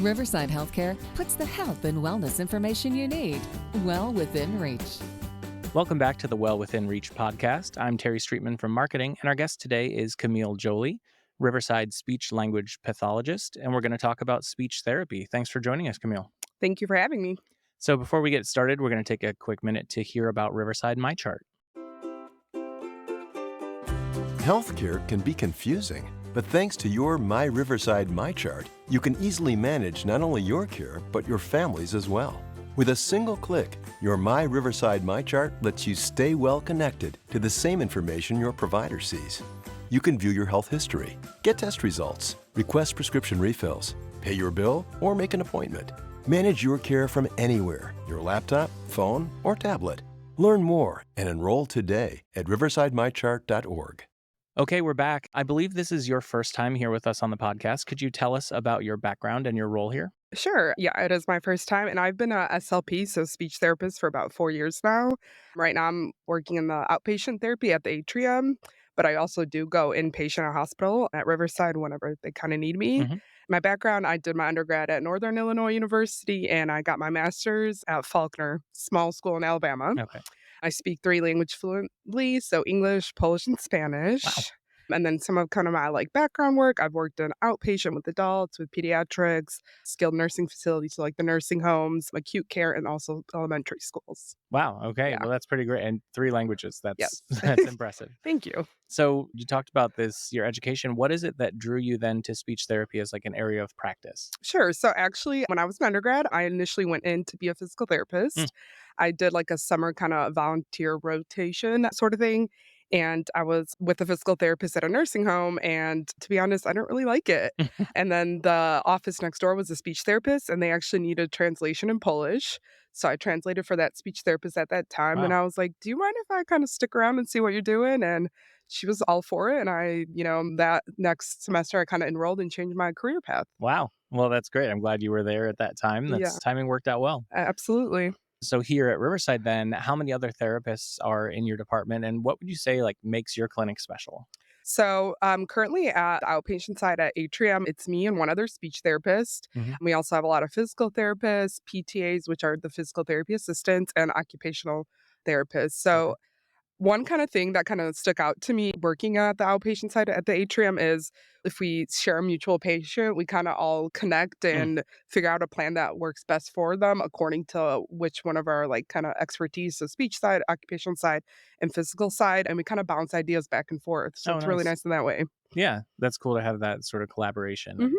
Riverside Healthcare puts the health and wellness information you need well within reach. Welcome back to the Well Within Reach podcast. I'm Terry Streetman from marketing, and our guest today is Camille Joly, Riverside speech language pathologist, and we're going to talk about speech therapy. Thanks for joining us, Camille. Thank you for having me. So before we get started, we're going to take a quick minute to hear about Riverside MyChart. Healthcare can be confusing, but thanks to your My Riverside MyChart, you can easily manage not only your care, but your family's as well. With a single click, your My Riverside MyChart lets you stay well connected to the same information your provider sees. You can view your health history, get test results, request prescription refills, pay your bill, or make an appointment. Manage your care from anywhere, your laptop, phone, or tablet. Learn more and enroll today at riversidemychart.org. Okay, we're back. I believe this is your first time here with us on the podcast. Could you tell us about your background and your role here? Sure. Yeah, it is my first time. And I've been a SLP, so speech therapist, for about 4 years now. Right now, I'm working in the outpatient therapy at the atrium, but I also do go inpatient at hospital at Riverside whenever they kind of need me. Mhm. My background, I did my undergrad at Northern Illinois University, and I got my master's at Faulkner, small school in Alabama. Okay. I speak 3 languages fluently, so English, Polish, and Spanish. Wow. And then some of kind of my background work, I've worked in outpatient with adults, with pediatrics, skilled nursing facilities, so like the nursing homes, acute care, and also elementary schools. Wow. Okay. Yeah. Well, that's pretty great. And 3 languages. Yes. That's impressive. Thank you. So you talked about this, your education. What is it that drew you then to speech therapy as like an area of practice? Sure. So actually, when I was an undergrad, I initially went in to be a physical therapist. Mm. I did like a summer kind of volunteer rotation sort of thing. And I was with a physical therapist at a nursing home. And to be honest, I didn't really like it. And then the office next door was a speech therapist, and they actually needed translation in Polish. So I translated for that speech therapist at that time. And Wow. I was like, do you mind if I kind of stick around and see what you're doing? And she was all for it. And I, that next semester, I kind of enrolled and changed my career path. Wow. Well, that's great. I'm glad you were there at that time. Yeah, Timing worked out well. absolutely. So here at Riverside then, how many other therapists are in your department, and what would you say makes your clinic special? So currently at the outpatient side at Atrium, it's me and one other speech therapist. Mhm. We also have a lot of physical therapists, PTAs, which are the physical therapy assistants, and occupational therapists. Okay. So one kind of thing that kind of stuck out to me working at the outpatient side at the atrium is if we share a mutual patient, we kind of all connect and figure out a plan that works best for them according to which one of our kind of expertise, so speech side, occupational side, and physical side, and we kind of bounce ideas back and forth. So Oh, it's really nice. nice in that way. Yeah, that's cool to have that sort of collaboration. And Hmm.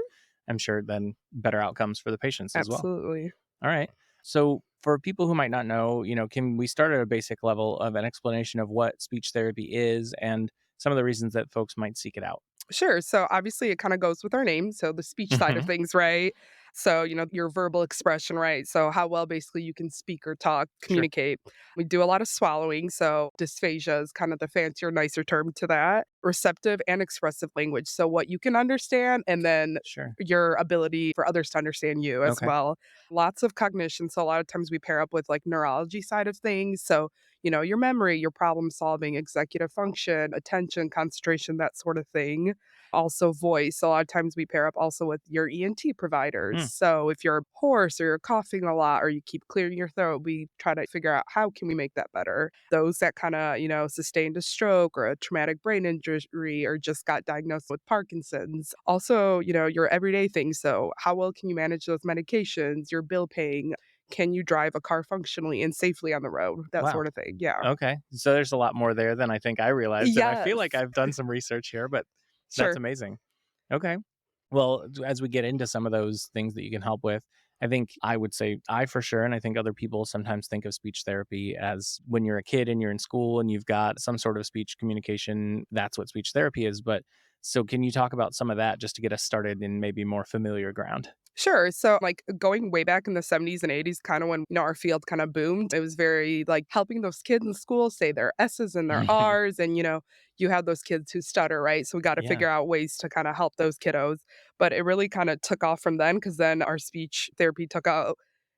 I'm sure then better outcomes for the patients as well. Absolutely. All right. So for people who might not know, can we start at a basic level of an explanation of what speech therapy is and some of the reasons that folks might seek it out? Sure. So obviously it kind of goes with our name. So the speech side of Mhm. things, right? So, your verbal expression, right? So how well basically you can speak or talk, Sure. communicate. We do a lot of swallowing. So dysphagia is kind of the fancier, nicer term to that. Receptive and expressive language. So what you can understand, and then Sure. your ability for others to understand you as Okay. well. Lots of cognition. So a lot of times we pair up with neurology side of things. So, your memory, your problem solving, executive function, attention, concentration, that sort of thing. Also voice. A lot of times we pair up also with your ENT providers. Hmm. So if you're hoarse or you're coughing a lot or you keep clearing your throat, we try to figure out how can we make that better. Those that kind of, sustained a stroke or a traumatic brain injury or just got diagnosed with Parkinson's. Also, your everyday things. So how well can you manage those medications, your bill paying? Can you drive a car functionally and safely on the road? That Wow. sort of thing. Yeah. Okay. So there's a lot more there than I think I realized. And I feel like Yes. I've done some research here, but that's Sure. amazing. Okay. Well, as we get into some of those things that you can help with, I think I would say I for sure, and I think other people sometimes think of speech therapy as when you're a kid and you're in school and you've got some sort of speech communication, that's what speech therapy is. But so can you talk about some of that just to get us started in maybe more familiar ground? Sure. So, going way back in the 70s and 80s, kind of when our field kind of boomed, it was very helping those kids in school say their S's and their R's. And, you have those kids who stutter, right? So, we got to Yeah. figure out ways to kind of help those kiddos. But it really kind of took off from then because then our speech therapy took out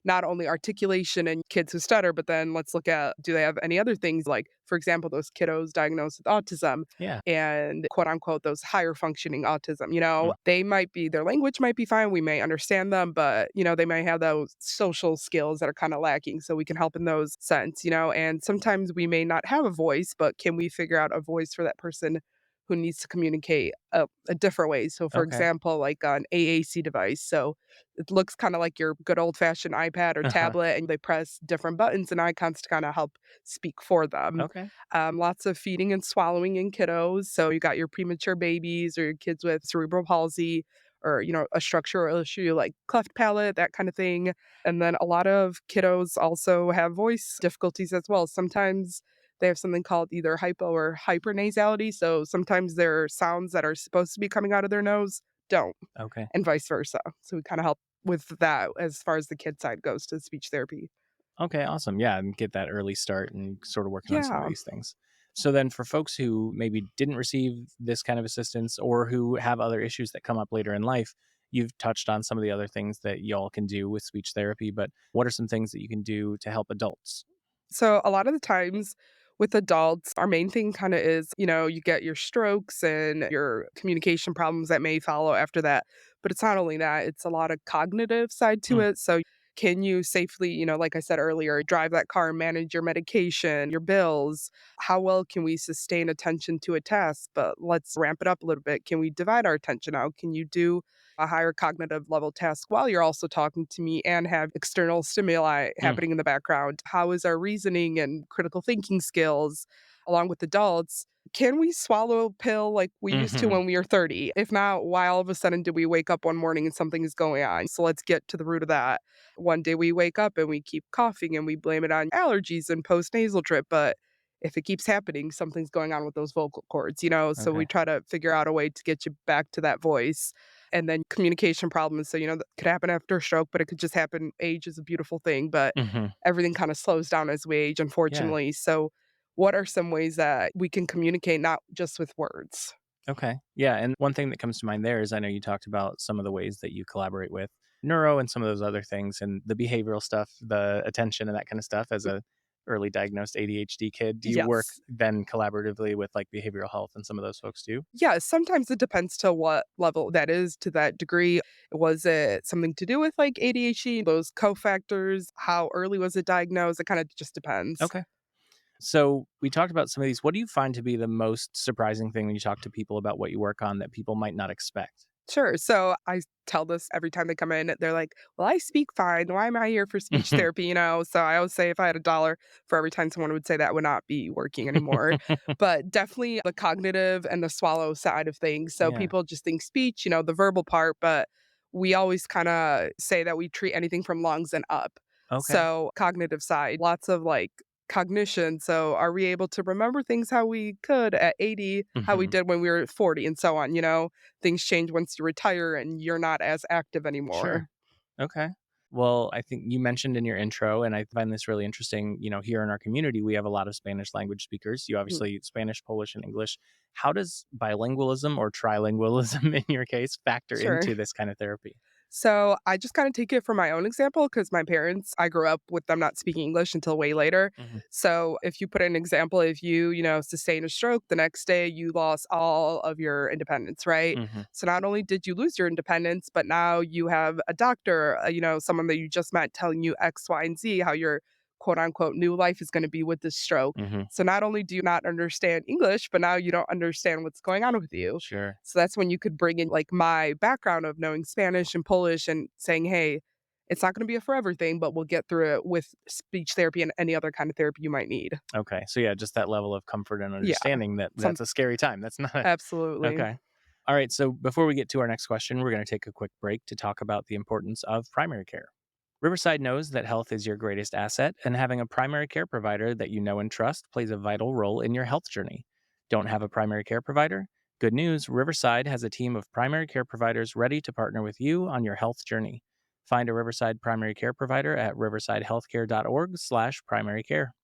not only articulation in kids who stutter, but then let's look at, do they have any other things like, for example, those kiddos diagnosed with autism Yeah. and quote unquote those higher functioning autism, Mm. they might be, their language might be fine, we may understand them, but they might have those social skills that are kind of lacking, so we can help in those sense, and sometimes we may not have a voice, but can we figure out a voice for that person who needs to communicate a different way? So for Okay. example, like an AAC device, so it looks kind of like your good old fashioned iPad or Uh-huh. tablet, and they press different buttons and icons to kind of help speak for them. Okay. Lots of feeding and swallowing in kiddos. So you got your premature babies or your kids with cerebral palsy or, a structural issue like cleft palate, that kind of thing. And then a lot of kiddos also have voice difficulties as well. Sometimes they have something called either hypo or hypernasality. So sometimes there are sounds that are supposed to be coming out of their nose don't, Okay. and vice versa. So we kind of help with that as far as the kid side goes to speech therapy. Okay, awesome. Yeah, and get that early start and sort of working on some of Yeah. these things. So then for folks who maybe didn't receive this kind of assistance or who have other issues that come up later in life, you've touched on some of the other things that y'all can do with speech therapy, but what are some things that you can do to help adults? So a lot of the times with adults, our main thing kind of is, you get your strokes and your communication problems that may follow after that. But it's not only that, it's a lot of cognitive side to Mm. it. So can you safely, like I said earlier, drive that car, manage your medication, your bills? How well can we sustain attention to a task? But let's ramp it up a little bit. Can we divide our attention out? Can you do a higher cognitive level task while you're also talking to me and have external stimuli Mm. happening in the background? How is our reasoning and critical thinking skills along with adults? Can we swallow a pill like we used to Hmm. when we were 30? If not, why all of a sudden did we wake up one morning and something is going on? So let's get to the root of that. One day we wake up and we keep coughing and we blame it on allergies and post nasal drip, but if it keeps happening, something's going on with those vocal cords, So we Okay. try to figure out a way to get you back to that voice. And then communication problems. So, that could happen after a stroke, but it could just happen. Age is a beautiful thing, but Hmm. everything kind of slows down as we age, Yeah. unfortunately. So, what are some ways that we can communicate not just with words? Okay. Yeah. And one thing that comes to mind there is I know you talked about some of the ways that you collaborate with neuro and some of those other things and the behavioral stuff, the attention and that kind of stuff as a early diagnosed ADHD kid. Do you work Yes. then collaboratively with like behavioral health and some of those folks too? Yeah, sometimes it depends to what level that is to that degree. Was it something to do with like ADHD, those cofactors? How early was it diagnosed? It kind of just depends. Okay. So we talked about some of these. What do you find to be the most surprising thing when you talk to people about what you work on that people might not expect? Sure. So I tell this every time they come in. They're like, well, I speak fine. Why am I here for speech therapy? So I always say if I had $1 for every time someone would say that, would not be working anymore. But definitely the cognitive and the swallow side of things. So Yeah. people just think speech, the verbal part, but we always kind of say that we treat anything from lungs and up. Okay. So cognitive side, lots of like cognition. So are we able to remember things how we could at 80, how we Hmm. did when we were 40 and so on, things change once you retire and you're not as active Sure. anymore. Okay. Well, I think you mentioned in your intro, and I find this really interesting. Here in our community, we have a lot of Spanish language speakers. You Mm, obviously Spanish, Polish, and English. How does bilingualism or trilingualism in your case factor sure. into this kind of therapy? So I just kind of take it from my own example because my parents, I grew up with them not speaking English until way later. Hmm. So if you put an example, if you, sustain a stroke, the next day you lost all of your independence, right? Hmm. So not only did you lose your independence, but now you have a doctor, someone that you just met telling you X, Y, and Z, how your quote unquote new life is going to be with this stroke. Hmm. So not only do you not understand English, but now you don't understand what's going on with you. Sure. So that's when you could bring in like my background of knowing Spanish and Polish and saying, hey, it's not going to be a forever thing, but we'll get through it with speech therapy and any other kind of therapy you might need. Okay. So yeah, just that level of comfort and Yeah, understanding that some that's a scary time. That's not absolutely. okay. All right. So before we get to our next question, we're going to take a quick break to talk about the importance of primary care. Riverside knows that health is your greatest asset, and having a primary care provider that you know and trust plays a vital role in your health journey. Don't have a primary care provider? Good news, Riverside has a team of primary care providers ready to partner with you on your health journey. Find a Riverside primary care provider at riversidehealthcare.org/primary care.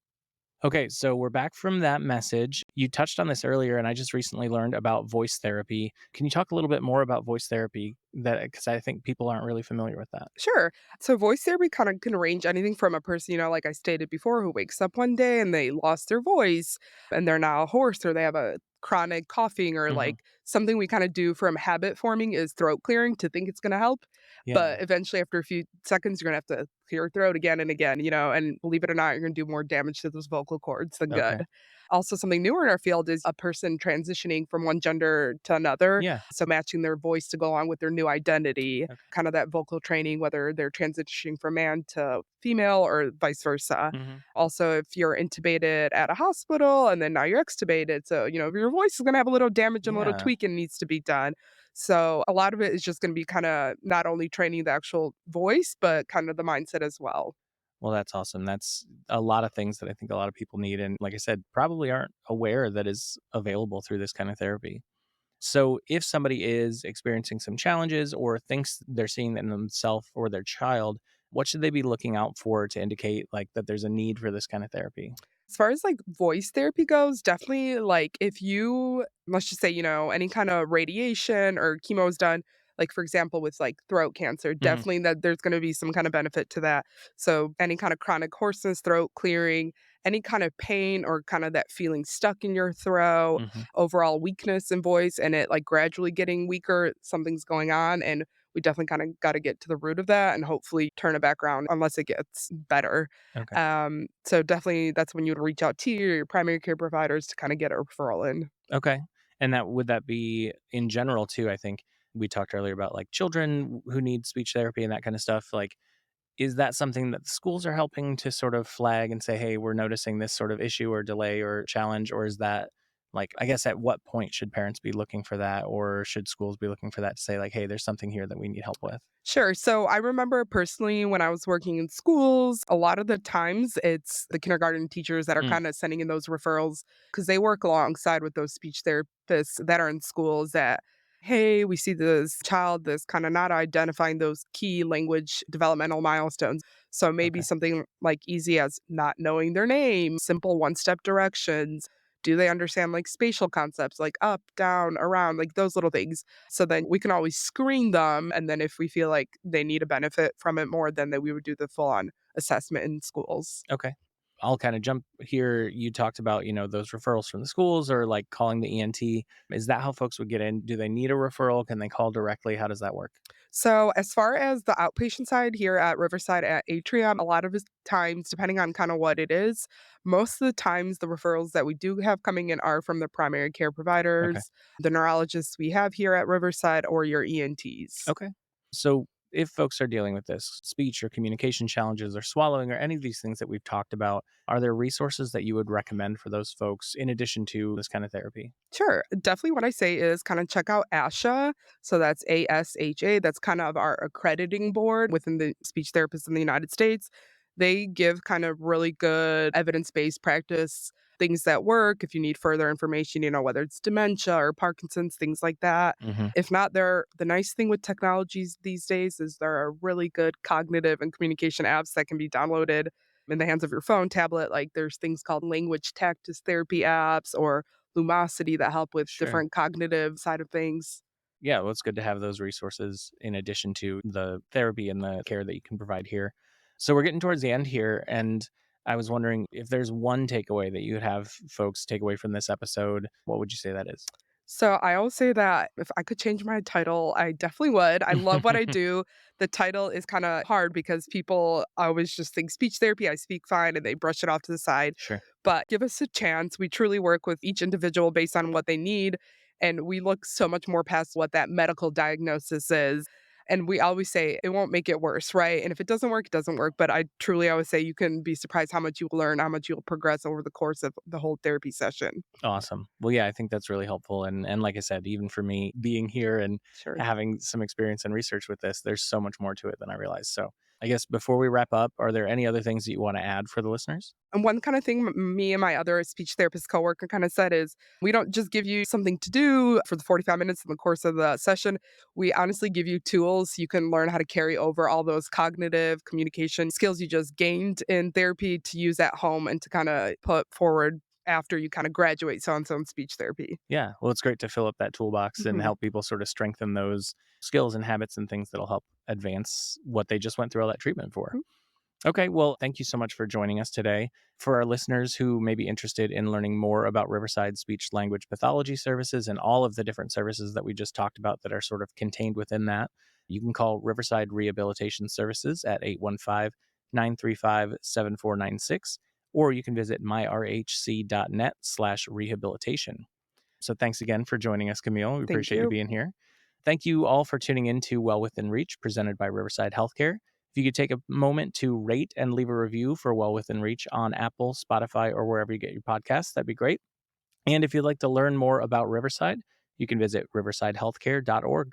Okay, so we're back from that message. You touched on this earlier, and I just recently learned about voice therapy. Can you talk a little bit more about voice therapy That because I think people aren't really familiar with that. Sure. So voice therapy kind of can range anything from a person, like I stated before, who wakes up one day and they lost their voice and they're now hoarse or they have a chronic coughing or Mhm. like something we kind of do from habit forming is throat clearing to think it's going to help. Yeah. But eventually, after a few seconds, you're going to have to clear your throat again and again, and believe it or not, you're going to do more damage to those vocal cords than Okay. good. Also, something newer in our field is a person transitioning from one gender to another. Yeah. So, matching their voice to go along with their new identity, Okay. kind of that vocal training, whether they're transitioning from man to female or vice versa. Mhm. Also, if you're intubated at a hospital and then now you're extubated, so, your voice is going to have a little damage and a little Yeah. tweaking needs to be done. So, a lot of it is just going to be kind of not only training the actual voice, but kind of the mindset as well. Well, that's awesome. That's a lot of things that I think a lot of people need, and like I said, probably aren't aware that is available through this kind of therapy. So, if somebody is experiencing some challenges or thinks they're seeing that in themselves or their child, what should they be looking out for to indicate like that there's a need for this kind of therapy? As far as like voice therapy goes, definitely like if you, let's just say, any kind of radiation or chemo is done, like for example, with like throat cancer, Hmm. definitely that there's going to be some kind of benefit to that. So any kind of chronic hoarseness, throat clearing, any kind of pain or kind of that feeling stuck in your throat, Hmm. overall weakness in voice, and it like gradually getting weaker, something's going on. And we definitely kind of got to get to the root of that and hopefully turn it back around unless it gets better. Okay. So definitely that's when you would reach out to your primary care providers to kind of get a referral in. Okay. And that would that be in general too? I think we talked earlier about like children who need speech therapy and that kind of stuff. Like, is that something that the schools are helping to sort of flag and say, hey, we're noticing this sort of issue or delay or challenge? Or is that like, I guess at what point should parents be looking for that? Or should schools be looking for that to say, like, hey, there's something here that we need help with? Sure. So I remember personally when I was working in schools, a lot of the times it's the kindergarten teachers that are Mm, kind of sending in those referrals because they work alongside with those speech therapists that are in schools that, hey, we see this child that's kind of not identifying those key language developmental milestones. So maybe okay. something like easy as not knowing their name, simple one step directions. Do they understand like spatial concepts like up, down, around, like those little things? So then we can always screen them. And then if we feel like they need a benefit from it more, then we would do the full on assessment in schools. Okay. I'll kind of jump here. You talked about, those referrals from the schools or like calling the ENT. Is that how folks would get in? Do they need a referral? Can they call directly? How does that work? So as far as the outpatient side here at Riverside at Atrium, a lot of the times, depending on kind of what it is, most of the times the referrals that we do have coming in are from the primary care Okay. providers, the neurologists we have here at Riverside, or your ENTs. Okay. So if folks are dealing with this speech or communication challenges or swallowing or any of these things that we've talked about, are there resources that you would recommend for those folks in addition to this kind of therapy? Sure. Definitely what I say is kind of check out ASHA. So that's ASHA. That's kind of our accrediting board within the speech therapists in the United States. They give kind of really good evidence-based practice, things that work. If you need further information, whether it's dementia or Parkinson's, things like that. Hmm. If not, the nice thing with technologies these days is there are really good cognitive and communication apps that can be downloaded in the hands of your phone, tablet. Like there's things called language practice therapy apps or Lumosity that help with Sure. different cognitive side of things. Yeah, well, it's good to have those resources in addition to the therapy and the care that you can provide here. So we're getting towards the end here, and I was wondering if there's one takeaway that you would have folks take away from this episode, what would you say that is? So I always say that if I could change my title, I definitely would. I love what I do. The title is kind of hard because people always just think speech therapy, I speak fine, and they brush it off to the side. Sure. But give us a chance. We truly work with each individual based on what they need. And we look so much more past what that medical diagnosis is. And we always say it won't make it worse, right? And if it doesn't work, it doesn't work. But I truly always say you can be surprised how much you learn, how much you'll progress over the course of the whole therapy session. Awesome. Well, yeah, I think that's really helpful. And like I said, even for me being here and Sure. having some experience and research with this, there's so much more to it than I realized. So I guess before we wrap up, are there any other things that you want to add for the listeners? And one kind of thing me and my other speech therapist coworker kind of said is we don't just give you something to do for the 45 minutes in the course of the session. We honestly give you tools you can learn how to carry over all those cognitive communication skills you just gained in therapy to use at home and to kind of put forward after you kind of graduate so-and-so in speech therapy. Yeah. Well, it's great to fill up that toolbox and Mhm. help people sort of strengthen those skills and habits and things that'll help advance what they just went through all that treatment for. Mhm. Okay. Well, thank you so much for joining us today. For our listeners who may be interested in learning more about Riverside Speech Language Pathology Services and all of the different services that we just talked about that are sort of contained within that, you can call Riverside Rehabilitation Services at 815-935-7496, or you can visit myrhc.net/rehabilitation. So thanks again for joining us, Camille. We Thank appreciate you you. being here. Thank you all for tuning in to Well Within Reach, presented by Riverside Healthcare. If you could take a moment to rate and leave a review for Well Within Reach on Apple, Spotify, or wherever you get your podcasts, that'd be great. And if you'd like to learn more about Riverside, you can visit riversidehealthcare.org.